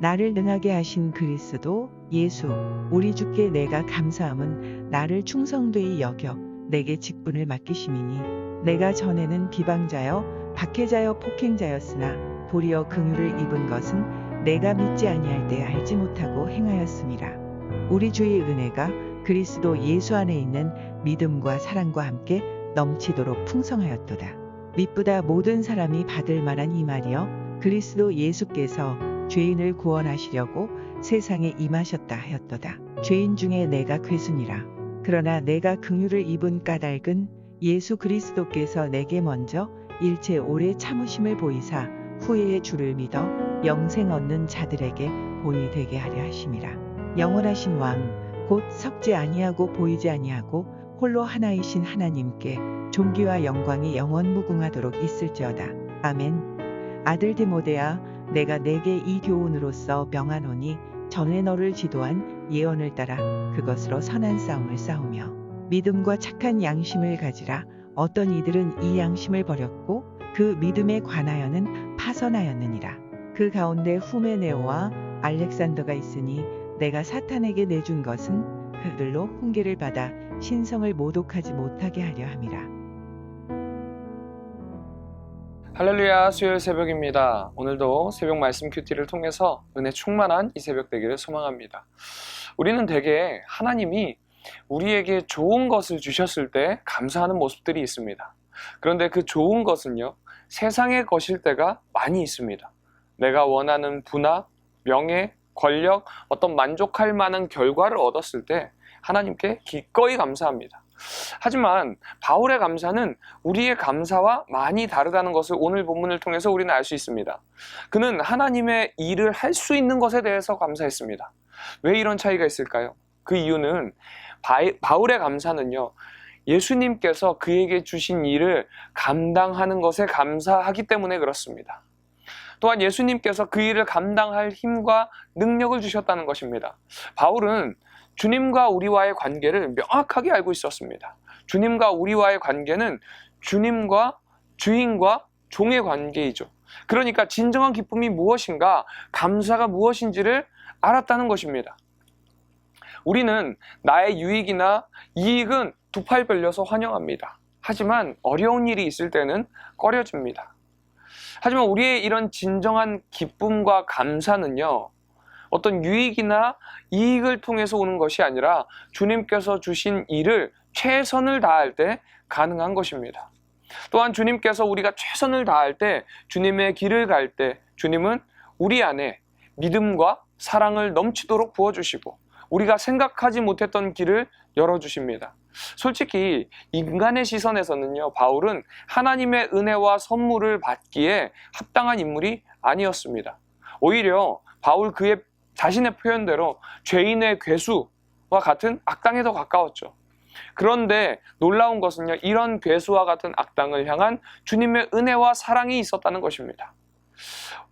나를 능하게 하신 그리스도 예수 우리 주께 내가 감사함은 나를 충성되이 여겨 내게 직분을 맡기심이니 내가 전에는 비방자여 박해자여 폭행자였으나 도리어 긍휼을 입은 것은 내가 믿지 아니할 때 알지 못하고 행하였음이라. 우리 주의 은혜가 그리스도 예수 안에 있는 믿음과 사랑과 함께 넘치도록 풍성하였도다. 미쁘다 모든 사람이 받을 만한 이 말이여 그리스도 예수께서 죄인을 구원하시려고 세상에 임하셨다 하였도다. 죄인 중에 내가 괴순이라. 그러나 내가 긍휼을 입은 까닭은 예수 그리스도께서 내게 먼저 일체 오래 참으심을 보이사 후에 주를 믿어 영생 얻는 자들에게 본이 되게 하려 하심이라. 영원하신 왕 곧 섞지 아니하고 보이지 아니하고 홀로 하나이신 하나님께 존귀와 영광이 영원 무궁하도록 있을지어다. 아멘. 아들 디모데야 내가 내게 이 교훈으로써 명하노니 전에 너를 지도한 예언을 따라 그것으로 선한 싸움을 싸우며 믿음과 착한 양심을 가지라. 어떤 이들은 이 양심을 버렸고 그 믿음에 관하여는 파선하였느니라. 그 가운데 후메네오와 알렉산더가 있으니 내가 사탄에게 내준 것은 그들로 훈계를 받아 신성을 모독하지 못하게 하려 함이라. 할렐루야, 수요일 새벽입니다. 오늘도 새벽 말씀 큐티를 통해서 은혜 충만한 이 새벽 되기를 소망합니다. 우리는 대개 하나님이 우리에게 좋은 것을 주셨을 때 감사하는 모습들이 있습니다. 그런데 그 좋은 것은요, 세상의 것일 때가 많이 있습니다. 내가 원하는 부나 명예, 권력, 어떤 만족할 만한 결과를 얻었을 때 하나님께 기꺼이 감사합니다. 하지만 바울의 감사는 우리의 감사와 많이 다르다는 것을 오늘 본문을 통해서 우리는 알 수 있습니다. 그는 하나님의 일을 할 수 있는 것에 대해서 감사했습니다. 왜 이런 차이가 있을까요? 그 이유는 바울의 감사는요, 예수님께서 그에게 주신 일을 감당하는 것에 감사하기 때문에 그렇습니다. 또한 예수님께서 그 일을 감당할 힘과 능력을 주셨다는 것입니다. 바울은 주님과 우리와의 관계를 명확하게 알고 있었습니다. 주님과 우리와의 관계는 주님과 주인과 종의 관계이죠. 그러니까 진정한 기쁨이 무엇인가, 감사가 무엇인지를 알았다는 것입니다. 우리는 나의 유익이나 이익은 두 팔 벌려서 환영합니다. 하지만 어려운 일이 있을 때는 꺼려집니다. 하지만 우리의 이런 진정한 기쁨과 감사는요, 어떤 유익이나 이익을 통해서 오는 것이 아니라 주님께서 주신 일을 최선을 다할 때 가능한 것입니다. 또한 주님께서 우리가 최선을 다할 때, 주님의 길을 갈 때 주님은 우리 안에 믿음과 사랑을 넘치도록 부어주시고 우리가 생각하지 못했던 길을 열어주십니다. 솔직히 인간의 시선에서는요, 바울은 하나님의 은혜와 선물을 받기에 합당한 인물이 아니었습니다. 오히려 바울 그의 자신의 표현대로 죄인의 괴수와 같은 악당에 더 가까웠죠. 그런데 놀라운 것은요, 이런 괴수와 같은 악당을 향한 주님의 은혜와 사랑이 있었다는 것입니다.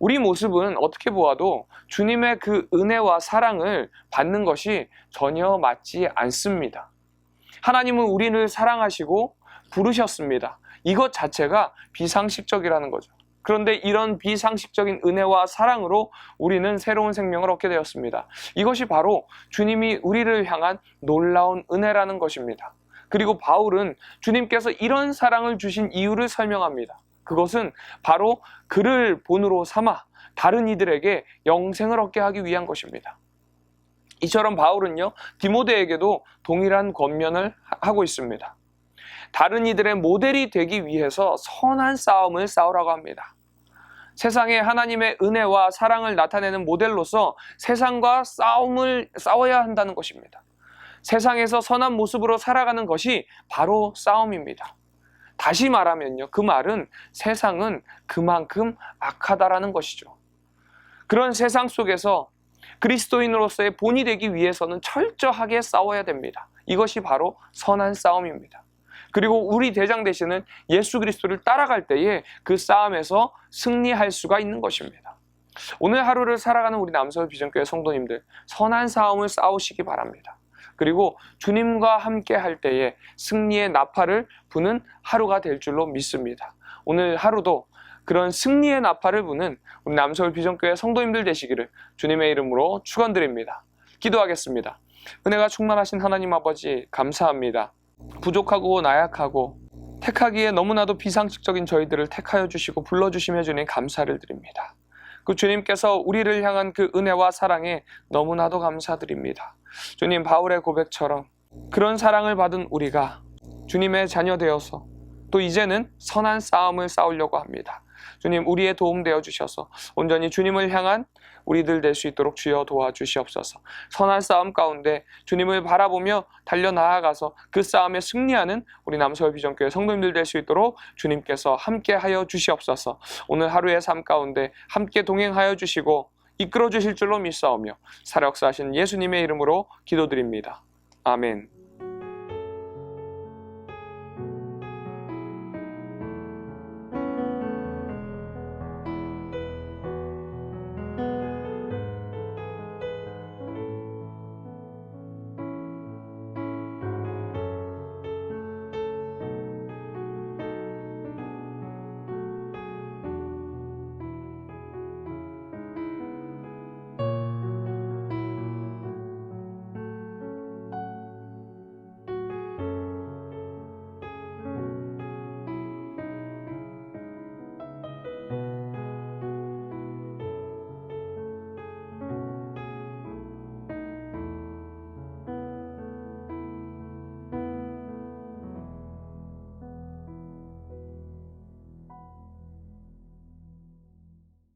우리 모습은 어떻게 보아도 주님의 그 은혜와 사랑을 받는 것이 전혀 맞지 않습니다. 하나님은 우리를 사랑하시고 부르셨습니다. 이것 자체가 비상식적이라는 거죠. 그런데 이런 비상식적인 은혜와 사랑으로 우리는 새로운 생명을 얻게 되었습니다. 이것이 바로 주님이 우리를 향한 놀라운 은혜라는 것입니다. 그리고 바울은 주님께서 이런 사랑을 주신 이유를 설명합니다. 그것은 바로 그를 본으로 삼아 다른 이들에게 영생을 얻게 하기 위한 것입니다. 이처럼 바울은요, 디모데에게도 동일한 권면을 하고 있습니다. 다른 이들의 모델이 되기 위해서 선한 싸움을 싸우라고 합니다. 세상에 하나님의 은혜와 사랑을 나타내는 모델로서 세상과 싸워야 한다는 것입니다. 세상에서 선한 모습으로 살아가는 것이 바로 싸움입니다. 다시 말하면요, 그 말은 세상은 그만큼 악하다라는 것이죠. 그런 세상 속에서 그리스도인으로서의 본이 되기 위해서는 철저하게 싸워야 됩니다. 이것이 바로 선한 싸움입니다. 그리고 우리 대장 되시는 예수 그리스도를 따라갈 때에 그 싸움에서 승리할 수가 있는 것입니다. 오늘 하루를 살아가는 우리 남서울 비전교회 성도님들, 선한 싸움을 싸우시기 바랍니다. 그리고 주님과 함께 할 때에 승리의 나팔을 부는 하루가 될 줄로 믿습니다. 오늘 하루도 그런 승리의 나팔을 부는 우리 남서울 비전교회 성도님들 되시기를 주님의 이름으로 축원드립니다. 기도하겠습니다. 은혜가 충만하신 하나님 아버지, 감사합니다. 부족하고 나약하고 택하기에 너무나도 비상식적인 저희들을 택하여 주시고 불러주시며 주님 감사를 드립니다. 그 주님께서 우리를 향한 그 은혜와 사랑에 너무나도 감사드립니다. 주님, 바울의 고백처럼 그런 사랑을 받은 우리가 주님의 자녀 되어서 또 이제는 선한 싸움을 싸우려고 합니다. 주님, 우리의 도움 되어 주셔서 온전히 주님을 향한 우리들 될 수 있도록 주여 도와주시옵소서. 선한 싸움 가운데 주님을 바라보며 달려나아가서 그 싸움에 승리하는 우리 남서울 비전교회 성도님들 될 수 있도록 주님께서 함께하여 주시옵소서. 오늘 하루의 삶 가운데 함께 동행하여 주시고 이끌어 주실 줄로 믿사오며 살아 역사하신 예수님의 이름으로 기도드립니다. 아멘.